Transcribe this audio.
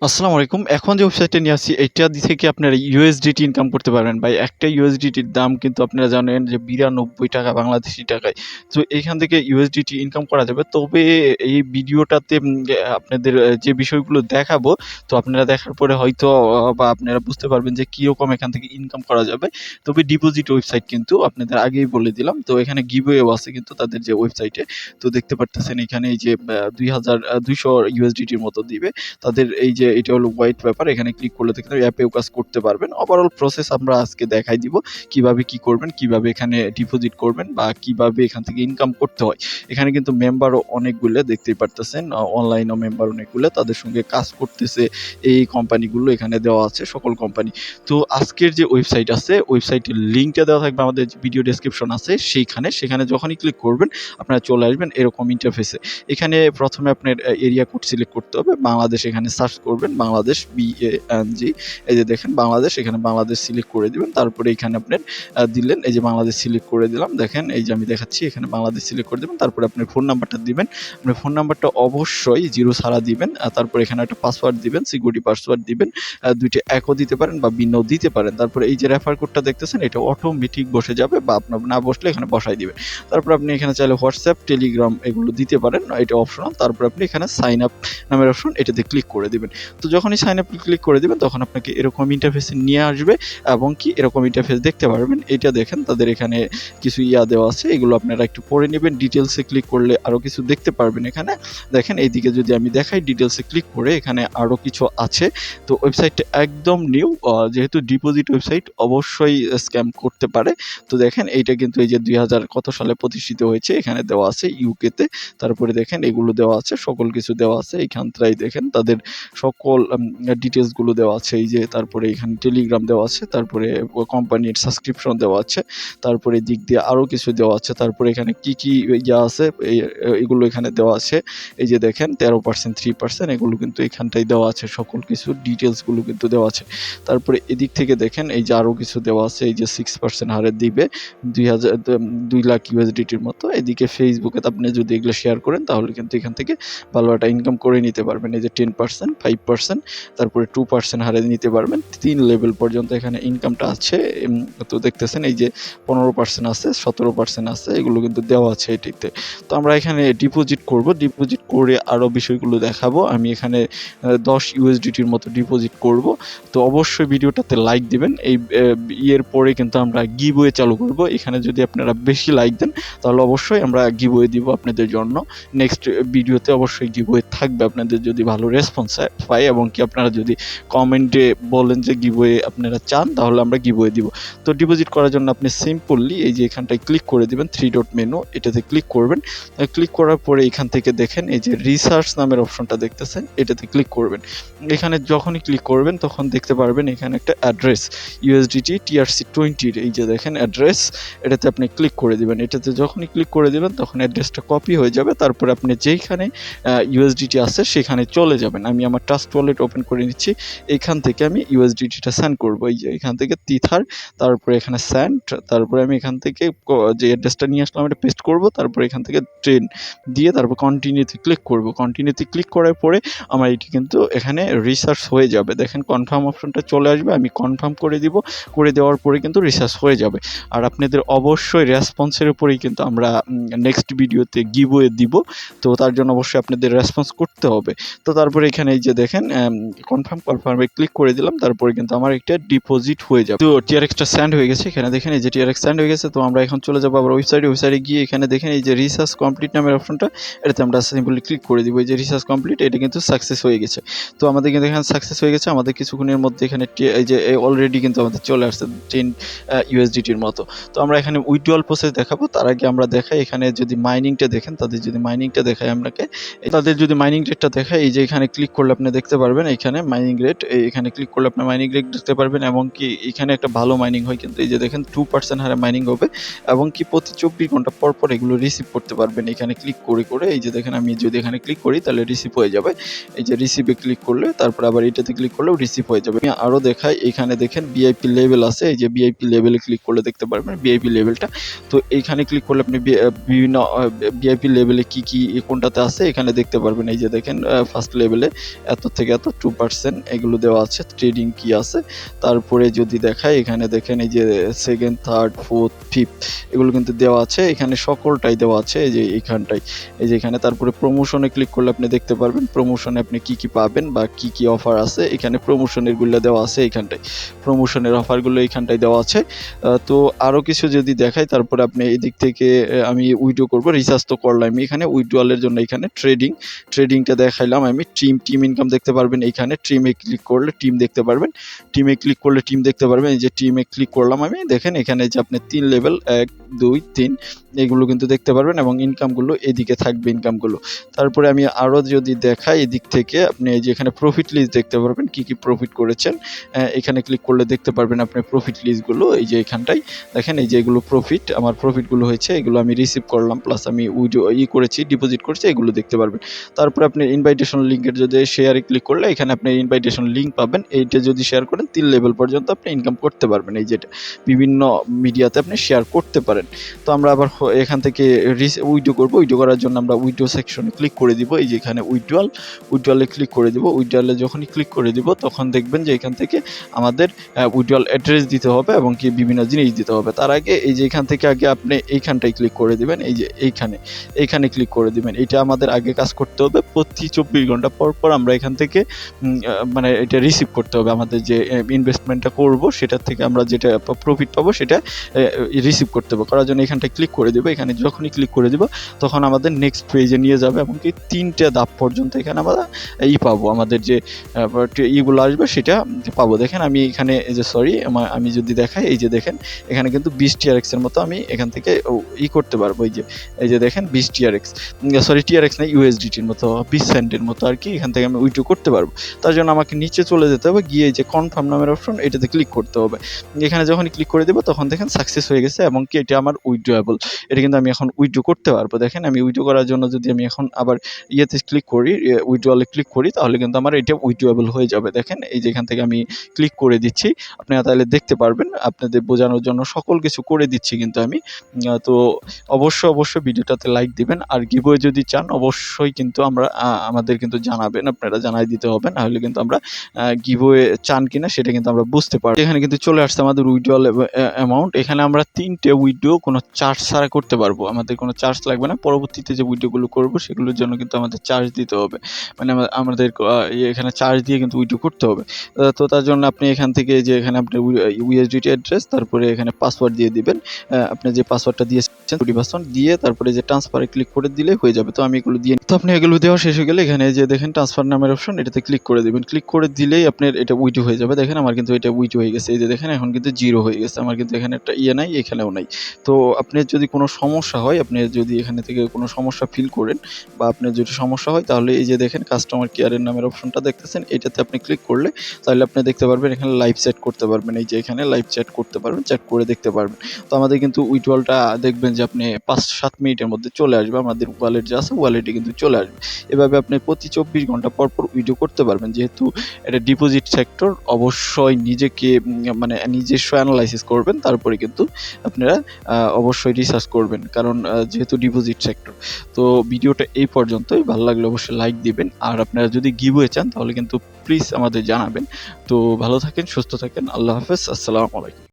আসসালামু আলাইকুম। এখন যে ওয়েবসাইটটা নিয়ে আসছি এইটা থেকে আপনারা USDT ইনকাম করতে পারবেন ভাই। একটা USDTর দাম কিন্তু আপনারা জানেন যে ৳৯২ বাংলাদেশী টাকায়। তো এখান থেকে USDT ইনকাম করা যাবে। তবে এই ভিডিওটাতে আপনাদের যে বিষয়গুলো দেখাবো, তো আপনারা দেখার পরে হয়তো বা আপনারা বুঝতে পারবেন যে কিরকম এখান থেকে ইনকাম করা যাবে। তবে ডিপোজিট ওয়েবসাইট কিন্তু আপনাদের আগেই বলে দিলাম। তো এখানে গিভওয়েও আছে কিন্তু তাদের যে ওয়েবসাইটে। তো দেখতে পারতেছেন এখানে এই যে ২০০ USDTর মতো দিবে। তাদের এই যে এটা হলো হোয়াইট পেপার, এখানে ক্লিক করলে দেখতে অ্যাপেও কাজ করতে পারবেন। ওভারঅল প্রসেস আমরা আজকে দেখাই দিব কিভাবে কি করবেন, কিভাবে এখানে ডিপোজিট করবেন বা কিভাবে এখান থেকে ইনকাম করতে হয়। এখানে কিন্তু মেম্বারও অনেকগুলো দেখতেই পারতেছেন, অনলাইনও মেম্বার অনেকগুলো, তাদের সঙ্গে কাজ করতেছে এই কোম্পানিগুলো এখানে দেওয়া আছে, সকল কোম্পানি। তো আজকের যে ওয়েবসাইট আছে ওয়েবসাইটের লিঙ্কটা দেওয়া থাকবে আমাদের ভিডিও ডেসক্রিপশন আছে সেখানে যখনই ক্লিক করবেন আপনারা চলে আসবেন এরকম ইন্টারফেসে। এখানে প্রথমে আপনার এরিয়া কোড সিলেক্ট করতে হবে, বাংলাদেশ এখানে সার্চ করবেন, বাংলাদেশ BANG, এই যে দেখেন বাংলাদেশ, এখানে বাংলাদেশ সিলেক্ট করে দিবেন। তারপরে এখানে আপনার দিলেন, এই যে বাংলাদেশ সিলেক্ট করে দিলাম, দেখেন এই যে আমি দেখাচ্ছি এখানে বাংলাদেশ সিলেক্ট করে দেবেন। তারপরে আপনার ফোন নাম্বারটা দিবেন, আপনার ফোন নাম্বারটা অবশ্যই 0 ছাড়া দিবেন। তারপরে এখানে একটা পাসওয়ার্ড দিবেন, সিকিউরিটি পাসওয়ার্ড দিবেন, দুইটা একও দিতে পারেন বা ভিন্নও দিতে পারেন। তারপরে এই যে রেফার কোডটা দেখতেছেন এটা অটোমেটিক বসে যাবে বা আপনার না বসলে এখানে বসাই দিবেন। তারপর আপনি এখানে চাইলে হোয়াটসঅ্যাপ, টেলিগ্রাম এগুলো দিতে পারেন, এটা অপশনাল। তারপর আপনি এখানে সাইন আপ নামের অপশন, এটাতে ক্লিক করে দিবেন। তো যখনই সাইন আপ ক্লিক করে দিবেন তখন আপনাকে এরকম ইন্টারফেসে নিয়ে আসবে এবং কি এরকম ইন্টারফেস দেখতে পারবেন। এটা দেখেন তাদের এখানে কিছু দেওয়া আছে, এগুলো আপনারা একটু পড়ে নেবেন। ডিটেলসে ক্লিক করলে আরও কিছু দেখতে পারবেন। এখানে দেখেন এইদিকে যদি আমি দেখাই ডিটেলসে ক্লিক করে এখানে আরও কিছু আছে। তো ওয়েবসাইটটা একদম নিউ, যেহেতু ডিপোজিট ওয়েবসাইট অবশ্যই স্ক্যাম করতে পারে। তো দেখেন এইটা কিন্তু এই যে 2000 কত সালে প্রতিষ্ঠিত হয়েছে এখানে দেওয়া আছে ইউকেতে। তারপরে দেখেন এগুলো দেওয়া আছে, সকল কিছু দেওয়া আছে এইখানটাই দেখেন তাদের সকল ডিটেলসগুলো দেওয়া আছে। এই যে তারপরে এখানে টেলিগ্রাম দেওয়া আছে, তারপরে কোম্পানির সাবস্ক্রিপশন দেওয়া আছে, তারপরে দিক দিয়ে আরও কিছু দেওয়া আছে। তারপরে এখানে কি কি আছে এগুলো এখানে দেওয়া আছে। এই যে দেখেন 13%, 3% এগুলো কিন্তু এখানটাই দেওয়া আছে, সকল কিছু ডিটেলসগুলো কিন্তু দেওয়া আছে। তারপরে এদিক থেকে দেখেন এই যে আরও কিছু দেওয়া আছে, এই যে 6% হারে দিবে 2 লাখ USDTর মতো। এদিকে ফেসবুকে আপনি যদি এগুলো শেয়ার করেন তাহলে কিন্তু এখান থেকে ভালো একটা ইনকাম করে নিতে পারবেন। এই যে 10%, 5%, তারপরে 2% হারে নিতে পারবেন। 3 লেভেল পর্যন্ত এখানে ইনকামটা আছে। তো দেখতেছেন এই যে 15% আছে, 17% আছে, এগুলো কিন্তু দেওয়া আছে এটিতে। তো আমরা এখানে ডিপোজিট করব, ডিপোজিট করে আরও বিষয়গুলো দেখাবো। আমি এখানে 10 USDTর মতো ডিপোজিট করব। তো অবশ্যই ভিডিওটাতে লাইক দিবেন। এই ইয়ের পরে কিন্তু আমরা গিভওয়ে চালু করব। এখানে যদি আপনারা বেশি লাইক দেন তাহলে অবশ্যই আমরা গিভওয়ে দিব আপনাদের জন্য। নেক্সট ভিডিওতে অবশ্যই গিভওয়ে থাকবে আপনাদের যদি ভালো রেসপন্স পাই, এবং কি আপনারা যদি কমেন্টে বলেন যে গিভওয়ে আপনারা চান তাহলে আমরা গিভওয়ে দিব। তো ডিপোজিট করার জন্য আপনি সিম্পলি এই যে এখানটায় ক্লিক করে দিবেন, 3 ডট মেনু, এটাতে ক্লিক করবেন। ক্লিক করার পরে এখান থেকে দেখেন এই যে রিসার্চ নামের অপশনটা দেখতেছেন, এটাতে ক্লিক করবেন। এখানে যখনই ক্লিক করবেন তখন দেখতে পারবেন এখানে একটা অ্যাড্রেস USDT TRC20 এই যে দেখেন অ্যাড্রেস, এটাতে আপনি ক্লিক করে দিবেন। এটাতে যখনই ক্লিক করে দিবেন তখন অ্যাড্রেসটা কপি হয়ে যাবে। তারপরে আপনি যেইখানে USDT আছে সেখানে চলে যাবেন। আমি আমার ট্রাস্ট ওয়ালেট ওপেন করে নিচ্ছি, এইখান থেকে আমি USDTটা সেন্ড করব। এই যে এখান থেকে তিথার, তারপরে এখানে সেন্ড, তারপরে আমি এখান থেকে যে অ্যাড্রেসটা নিয়ে আসলাম এটা পেস্ট করব। তারপরে এখান থেকে ট্রেন দিয়ে তারপর কন্টিনিউতে ক্লিক করব। কন্টিনিউতে ক্লিক করার পরে আমার এটি কিন্তু এখানে রিসার্চ হয়ে যাবে। দেখেন কনফার্ম অপশনটা চলে আসবে, আমি কনফার্ম করে দিব। করে দেওয়ার পরে কিন্তু রিসার্চ হয়ে যাবে। আর আপনাদের অবশ্যই রেসপন্সের উপরেই কিন্তু আমরা নেক্সট ভিডিওতে গিভওয়ে দিব। তো তার জন্য অবশ্যই আপনাদের রেসপন্স করতে হবে। তো তারপরে এখানে এই যে দেখেন কনফার্মে ক্লিক করে দিলাম, তারপরে কিন্তু আমার একটা ডিপোজিট হয়ে যাবে। তো TRXটা সেন্ড হয়ে গেছে, এখানে দেখেন এই যে TRX সেন্ড হয়ে গেছে। তো আমরা এখন চলে যাবো আবার ওয়েবসাইটে গিয়ে এখানে দেখেন এই যে রিসার্চ কমপ্লিট নামের অপশনটা, এটাতে আমরা সিম্পলি ক্লিক করে দিব। এই যে রিসার্চ কমপ্লিট, এটা কিন্তু সাকসেস হয়ে গেছে। তো আমাদের কিন্তু এখানে সাকসেস হয়ে গেছে। আমাদের কিছুক্ষণের মধ্যে এখানে এই যে অলরেডি কিন্তু আমাদের চলে আসছে 10 USDTর মতো। তো আমরা এখানে উইথড্রয়াল প্রসেস দেখাবো। তার আগে আমরা দেখাই এখানে যদি মাইনিংটা দেখেন, তাদের যদি মাইনিংটা দেখাই আপনাকে, তাদের যদি মাইনিং রেটটা দেখায়, এই যে এখানে ক্লিক করলে আপনি দেখতে পারবেন এখানে মাইনিং রেট, এখানে ক্লিক করলে আপনি মাইনিং রেট দেখতে পারবেন। এবং কি এখানে একটা ভালো মাইনিং হয় কিন্তু, এই যে দেখেন 2% হারে মাইনিং হবে, এবং কি প্রতি 24 ঘন্টা পর পর এগুলো রিসিভ করতে পারবেন এখানে ক্লিক করে। এই যে দেখেন আমি যদি এখানে ক্লিক করি তাহলে রিসিভ হয়ে যাবে। এই যে রিসিভে ক্লিক করলে তারপর আবার এটাতে ক্লিক করলেও রিসিভ হয়ে যাবে। আমি আরও দেখাই, এখানে দেখেন VIP লেভেল আছে, এই যে VIP লেভেলে ক্লিক করলে দেখতে পারবেন VIP লেভেলটা। তো এইখানে ক্লিক করলে আপনি বিভিন্ন VIP লেভেলে কি কোনটাতে আছে এখানে দেখতে পারবেন। এই যে দেখেন ফার্স্ট লেভেলে এত থেকে এত 2% এগুলো দেওয়া আছে। ট্রেডিং কি আছে, তারপরে যদি দেখায় এখানে দেখেন এই যে সেকেন্ড, থার্ড, ফোর্থ, ফিফথ এগুলো কিন্তু দেওয়া আছে, এখানে সকলটাই দেওয়া আছে এই যে এইখানটায়, এই যে এখানে। তারপরে প্রমোশনে ক্লিক করলে আপনি দেখতে পারবেন প্রমোশনে আপনি কি কি পাবেন বা কি কি অফার আছে, এখানে প্রমোশনের গুলো দেওয়া আছে এইখানটায়, প্রমোশনের অফারগুলো এইখানটায় দেওয়া আছে। তো আরও কিছু যদি দেখাই, তারপরে আপনি এদিক থেকে আমি উইড্রো করব, রিচার্জ তো করলাম এখানে, উইড্রোয়ালের জন্য এখানে ট্রেডিংটা দেখাইলাম আমি। টিম ইনকাম দেখতে পারবেন এইখানে, টিমে ক্লিক করলে টিম দেখতে পারবেন, টিমে ক্লিক করলে টিম দেখতে পারবেন। এই যে টিমে ক্লিক করলাম আমি, দেখেন এখানে যে আপনি 3 লেভেল 1 2 3 এগুলো কিন্তু দেখতে পারবেন, এবং ইনকামগুলো এদিকে থাকবে ইনকামগুলো। তারপরে আমি আরও যদি দেখাই এদিক থেকে, আপনি এই যে এখানে প্রফিট লিস্ট দেখতে পারবেন, কি কি প্রফিট করেছেন। এখানে ক্লিক করলে দেখতে পারবেন আপনি প্রফিট লিস্টগুলো, এই যে এখানটায় দেখেন, এই যে এগুলো প্রফিট, আমার প্রফিটগুলো হয়েছে, এগুলো আমি রিসিভ করলাম, প্লাস আমি করেছি, ডিপোজিট করেছি, এগুলো দেখতে পারবেন। তারপরে আপনি ইনভাইটেশন লিঙ্কের যদি শেয়ারে ক্লিক করলে এখানে আপনি ইনভাইটেশন লিঙ্ক পাবেন, এইটা যদি শেয়ার করেন 3 লেভেল পর্যন্ত আপনি ইনকাম করতে পারবেন, এই যেটা বিভিন্ন মিডিয়াতে আপনি শেয়ার করতে পারেন। তো আমরা আবার এখান থেকে উইড্রো করব, উইড্রো করার জন্য আমরা উইড্রো সেকশনে ক্লিক করে দিব, এই যে এখানে উইড্রোয়ালে ক্লিক করে দিব। উইড্রোয়ালে যখনই ক্লিক করে দিব তখন দেখবেন যে এখান থেকে আমাদের উইড্রোয়াল অ্যাড্রেস দিতে হবে এবং কি বিভিন্ন জিনিস দিতে হবে। তার আগে এই যে এখান থেকে আগে আপনি এইখানটায় ক্লিক করে দিবেন, এই যে এইখানে ক্লিক করে দিবেন। এটা আমাদের আগে কাজ করতে হবে, প্রতি 24 ঘন্টা পর পর আমরা এখান থেকে মানে এটা রিসিভ করতে হবে, আমাদের যে ইনভেস্টমেন্টটা করব সেটার থেকে আমরা যেটা প্রফিট পাবো সেটা রিসিভ করতে হবে। করার জন্য এখানটায় ক্লিক করে দেবো, এখানে যখনই ক্লিক করে দিব তখন আমাদের নেক্সট পেজে নিয়ে যাবে, এমনকি 3টে ধাপ পর্যন্ত এখানে আমরা পাবো, আমাদের যে ইগুলো আসবে সেটা পাবো। দেখেন আমি এখানে এই যে আমি যদি দেখাই, এই যে দেখেন এখানে কিন্তু 20 TRX এর মতো আমি এখান থেকে করতে পারবো, এই যে দেখেন 20 TRX, TRX না, USDT-র মতো 20 সেন্টের মতো আর কি, এখান থেকে আমি উইথড্র করতে পারবো। তার জন্য আমাকে নিচে চলে যেতে হবে, গিয়ে যে কনফার্ম নামের অপশন এটাতে ক্লিক করতে হবে। এখানে যখন ক্লিক করে দেবো তখন দেখেন সাকসেস হয়ে গেছে, এবং কি এটা আমার উইথড্রয়েবল, এটা কিন্তু আমি এখন উইথড্র করতে পারবো। দেখেন আমি উইথড্র করার জন্য যদি আমি এখন আবার ক্লিক করি, উইথড্রলে ক্লিক করি, তাহলে কিন্তু আমার এটা উইথড্রয়েবল হয়ে যাবে। দেখেন এই যে এখান থেকে আমি ক্লিক করে দিচ্ছি, আপনারা তাহলে দেখতে পারবেন, আপনাদের বোঝানোর জন্য সকল কিছু করে দিচ্ছি কিন্তু আমি। তো অবশ্যই ভিডিওটাতে লাইক দিবেন, আর গিভওয়ে যদি চান অবশ্যই কিন্তু আমাদের কিন্তু জানাবেন, আপনারা জানাই দিতে হবে, না হলে কিন্তু আমরা গিভওয়ে চান কিনা সেটা কিন্তু আমরা বুঝতে পারবো। এখানে কিন্তু চলে আসছে আমাদের উইথড্রল অ্যামাউন্ট, এখানে আমরা 3টে উইথড্র কোনো চার্জ ছাড়া করতে পারবো, আমাদের কোনো চার্জ লাগবে না। পরবর্তীতে যে উইথড্রগুলো করবো সেগুলোর জন্য কিন্তু আমাদের চার্জ দিতে হবে, মানে আমাদের এখানে চার্জ দিয়ে কিন্তু উইথড্র করতে হবে। তো তার জন্য আপনি এখান থেকে যে এখানে আপনি USDT অ্যাড্রেস, তারপরে এখানে পাসওয়ার্ড দিয়ে দিবেন, আপনি যে পাসওয়ার্ডটা দিয়েছেন পাসওয়ার্ড দিয়ে তারপরে যে ট্রান্সফারে ক্লিক করে দিলে হয়ে যাবে। তো আমি এগুলো দিয়ে, তো আপনি এগুলো দেওয়া শেষ হয়ে গেলে এখানে যে দেখেন ট্রান্সফার নামের অপশন, এটাতে ক্লিক করে দিবেন, ক্লিক করে দিলেই আপনার এটা উইথড্র হয়ে যাবে। দেখেন আমার কিন্তু এটা উইথড্র হয়ে গেছে, এই যে দেখেন এখন কিন্তু 0 হয়ে গেছে, আমার কিন্তু এখানে একটা নাই, এখানেও নাই। তো আপনার যদি কোনো সমস্যা হয়, আপনি যদি এখানে থেকে কোনো সমস্যা ফিল করেন বা আপনার যদি সমস্যা হয়, তাহলে এই যে দেখেন কাস্টমার কেয়ারের নামের অপশনটা দেখতেছেন, এটাতে আপনি ক্লিক করলে তাহলে আপনি দেখতে পারবেন এখানে লাইভ চ্যাট করতে পারবেন, এই যে এখানে লাইভ চ্যাট করতে পারবেন, চ্যাট করে দেখতে পারবেন। তো আমাদের কিন্তু উইথড্রলটা দেখবেন যে আপনি 5-7 মিনিটের মধ্যে চলে আসবে, আমাদের ওয়ালেট যে আছে ওয়ালেটে কিন্তু চলে আসবে। এভাবে আপনি প্রতি 24 ঘন্টা পর পর উইথড্র করতে পারবেন। যেহেতু এটা ডিপোজিট সেক্টর, অবশ্যই নিজেকে মানে নিজস্ব অ্যানালাইসিস করবেন, তারপরে কিন্তু আপনারা অবশ্যই রিসার্চ করবেন, কারণ যেহেতু ডিপোজিট সেক্টর। তো ভিডিওটা এই পর্যন্তই, ভালো লাগলে অবশ্যই লাইক দিবেন, আর আপনারা যদি গিভওয়ে চান তাহলে কিন্তু প্লিজ আমাদের জানাবেন। তো ভালো থাকেন, সুস্থ থাকেন, আল্লাহ হাফেজ, আসসালামু আলাইকুম।